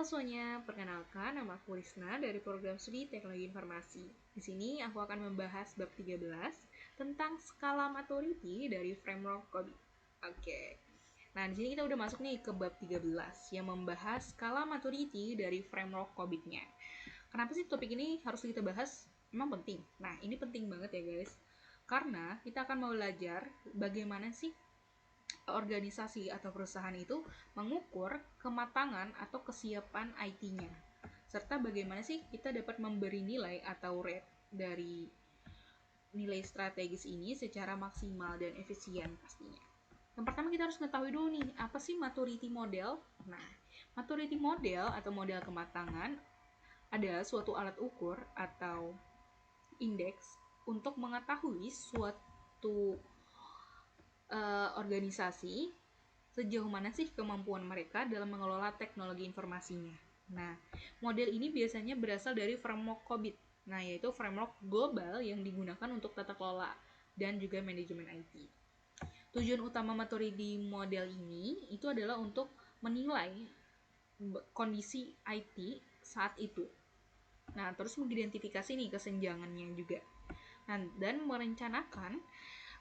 semuanya, perkenalkan nama aku Risna dari program studi Teknologi Informasi. Di sini aku akan membahas bab 13 tentang skala maturity dari framework coding. Oke. Nah, di sini kita udah masuk nih ke bab 13 yang membahas skala maturity dari framework coding-nya. Kenapa sih topik ini harus kita bahas? Memang penting. Nah, ini penting banget ya, guys. Karena kita akan belajar bagaimana sih organisasi atau perusahaan itu mengukur kematangan atau kesiapan IT-nya, serta bagaimana sih kita dapat memberi nilai atau rate dari nilai strategis ini secara maksimal dan efisien pastinya. Yang pertama kita harus mengetahui dulu nih, apa sih maturity model? Nah, maturity model atau model kematangan adalah suatu alat ukur atau indeks untuk mengetahui suatu organisasi sejauh mana sih kemampuan mereka dalam mengelola teknologi informasinya. Nah, model ini biasanya berasal dari framework COBIT, nah yaitu framework global yang digunakan untuk tata kelola dan juga manajemen IT. Tujuan utama maturity model ini itu adalah untuk menilai kondisi IT saat itu. Nah, terus mengidentifikasi nih kesenjangannya juga. Nah, dan merencanakan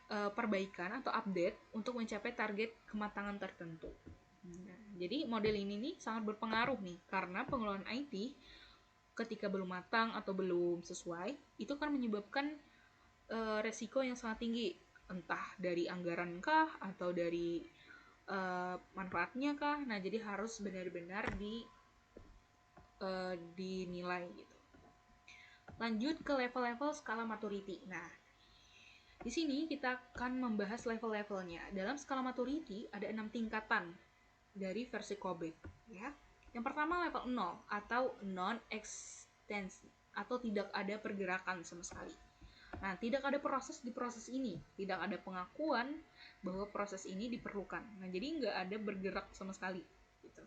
perbaikan atau update untuk mencapai target kematangan tertentu. Nah, jadi model ini nih sangat berpengaruh nih karena pengelolaan IT ketika belum matang atau belum sesuai itu kan menyebabkan resiko yang sangat tinggi, entah dari anggaran kah atau dari manfaatnya kah. Nah, jadi harus benar-benar dinilai gitu. Lanjut ke level-level skala maturity. Nah, di sini kita akan membahas level-levelnya. Dalam skala maturity ada 6 tingkatan dari versi COBIT, ya. Yang pertama level 0 atau non-extensive atau tidak ada pergerakan sama sekali. Nah, tidak ada proses di proses ini, tidak ada pengakuan bahwa proses ini diperlukan. Nah, jadi nggak ada bergerak sama sekali. Gitu.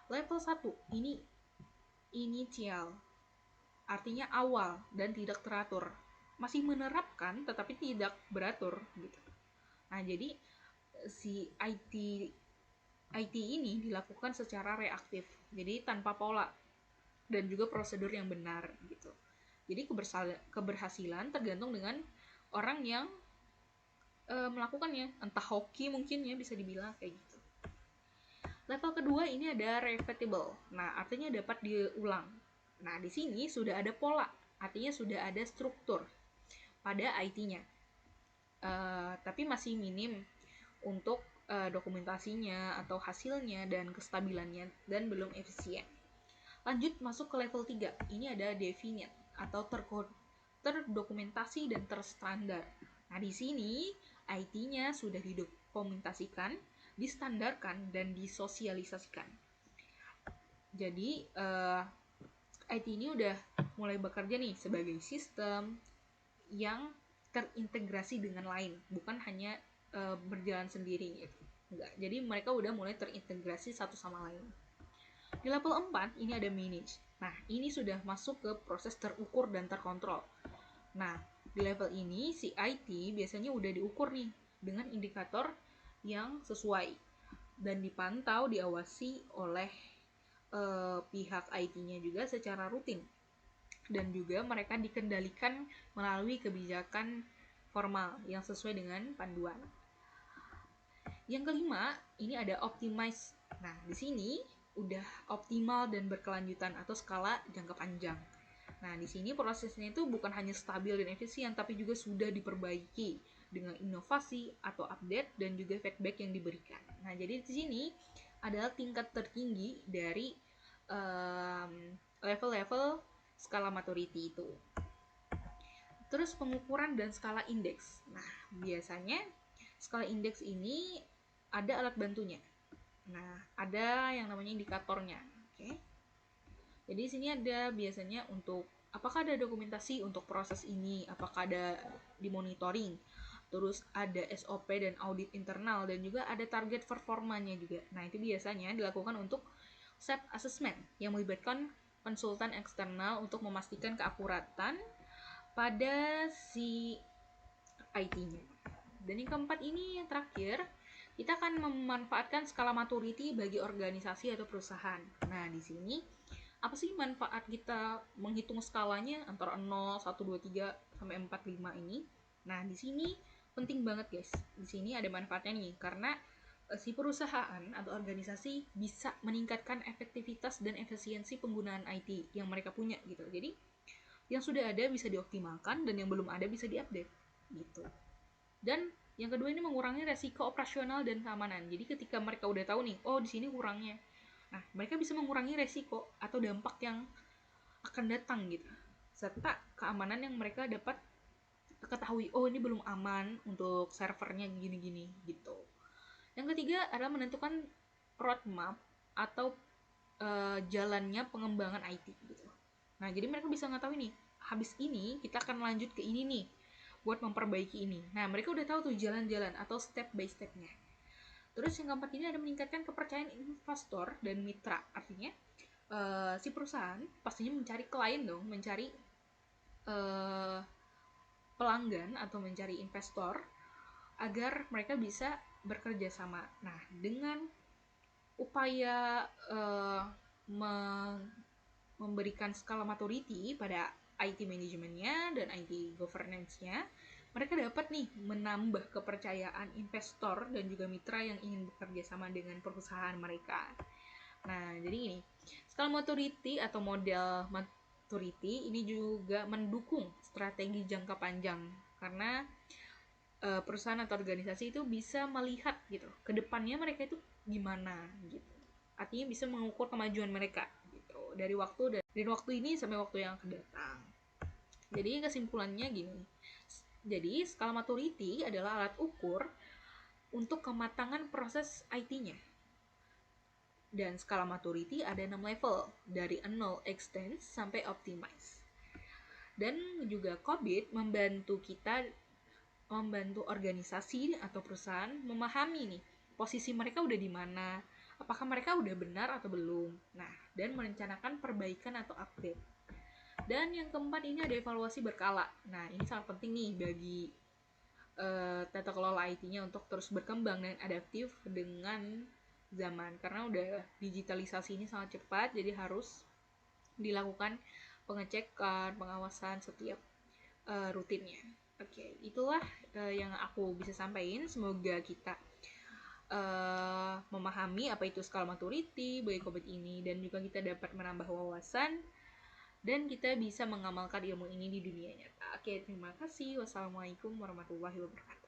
Level 1 ini initial, artinya awal dan tidak teratur. Masih menerapkan tetapi tidak beratur gitu. Nah, jadi si IT ini dilakukan secara reaktif. Jadi tanpa pola dan juga prosedur yang benar gitu. Jadi keberhasilan tergantung dengan orang yang melakukannya. Entah hoki mungkin ya bisa dibilang kayak gitu. Level kedua ini ada repeatable. Nah, artinya dapat diulang. Nah, di sini sudah ada pola, artinya sudah ada struktur pada IT-nya. Tapi masih minim untuk dokumentasinya atau hasilnya dan kestabilannya dan belum efisien. Lanjut masuk ke level 3. Ini ada definite atau terdokumentasi dan terstandar. Nah, di sini IT-nya sudah didokumentasikan, distandarkan dan disosialisasikan. Jadi IT ini udah mulai bekerja nih sebagai sistem yang terintegrasi dengan lain, bukan hanya berjalan sendiri gitu. Enggak. Jadi mereka udah mulai terintegrasi satu sama lain. Di level 4 ini ada manage. Nah, ini sudah masuk ke proses terukur dan terkontrol. Nah, di level ini si IT biasanya udah diukur nih dengan indikator yang sesuai dan dipantau, diawasi oleh pihak IT-nya juga secara rutin. Dan juga mereka dikendalikan melalui kebijakan formal yang sesuai dengan panduan. Yang kelima, ini ada optimize. Nah, di sini udah optimal dan berkelanjutan atau skala jangka panjang. Nah, di sini prosesnya itu bukan hanya stabil dan efisien, tapi juga sudah diperbaiki dengan inovasi atau update dan juga feedback yang diberikan. Nah, jadi di sini adalah tingkat tertinggi dari level-level skala maturity itu. Terus pengukuran dan skala indeks. Nah, biasanya skala indeks ini ada alat bantunya. Nah, ada yang namanya indikatornya. Oke. Jadi di sini ada biasanya untuk apakah ada dokumentasi untuk proses ini, apakah ada dimonitoring, terus ada SOP dan audit internal, dan juga ada target performanya juga. Nah, itu biasanya dilakukan untuk set assessment yang melibatkan konsultan eksternal untuk memastikan keakuratan pada si IT-nya. Dan yang keempat ini yang terakhir, kita akan memanfaatkan skala maturity bagi organisasi atau perusahaan. Nah, di sini apa sih manfaat kita menghitung skalanya antara 0, 1, 2, 3 sampai 4, 5 ini? Nah, di sini penting banget, guys. Di sini ada manfaatnya nih, karena si perusahaan atau organisasi bisa meningkatkan efektivitas dan efisiensi penggunaan IT yang mereka punya gitu. Jadi, yang sudah ada bisa dioptimalkan dan yang belum ada bisa diupdate gitu. Dan yang kedua ini mengurangi resiko operasional dan keamanan. Jadi ketika mereka udah tahu nih, oh di sini kurangnya. Nah, mereka bisa mengurangi resiko atau dampak yang akan datang gitu. Serta keamanan yang mereka dapat ketahui, oh ini belum aman untuk servernya gini-gini gitu. Yang ketiga adalah menentukan roadmap atau jalannya pengembangan IT gitu. Nah, jadi mereka bisa ngetahui nih, habis ini kita akan lanjut ke ini nih buat memperbaiki ini. Nah, mereka udah tahu tuh jalan-jalan atau step by stepnya. Terus yang keempat ini ada meningkatkan kepercayaan investor dan mitra. Artinya si perusahaan pastinya mencari klien dong, mencari pelanggan atau mencari investor agar mereka bisa bekerja sama. Nah, dengan upaya memberikan skala maturity pada IT manajemennya dan IT governance-nya, mereka dapat nih menambah kepercayaan investor dan juga mitra yang ingin bekerja sama dengan perusahaan mereka. Nah, jadi ini skala maturity atau model maturity ini juga mendukung strategi jangka panjang karena perusahaan atau organisasi itu bisa melihat gitu ke depannya mereka itu gimana gitu. Artinya bisa mengukur kemajuan mereka gitu dari waktu ini sampai waktu yang akan datang. Jadi kesimpulannya gini. Jadi skala maturity adalah alat ukur untuk kematangan proses IT-nya. Dan skala maturity ada 6 level, dari 0 extend sampai optimize. Dan juga COBIT membantu organisasi atau perusahaan memahami nih posisi mereka udah di mana, apakah mereka udah benar atau belum. Nah, dan merencanakan perbaikan atau update. Dan yang keempat ini ada evaluasi berkala. Nah, ini sangat penting nih bagi tata kelola IT-nya untuk terus berkembang dan adaptif dengan zaman karena udah digitalisasi ini sangat cepat, jadi harus dilakukan pengecekan, pengawasan setiap rutinnya. Oke, itulah yang aku bisa sampaikan. Semoga kita memahami apa itu skala maturity bagi COVID ini dan juga kita dapat menambah wawasan dan kita bisa mengamalkan ilmu ini di dunia nyata. Oke, terima kasih. Wassalamualaikum warahmatullahi wabarakatuh.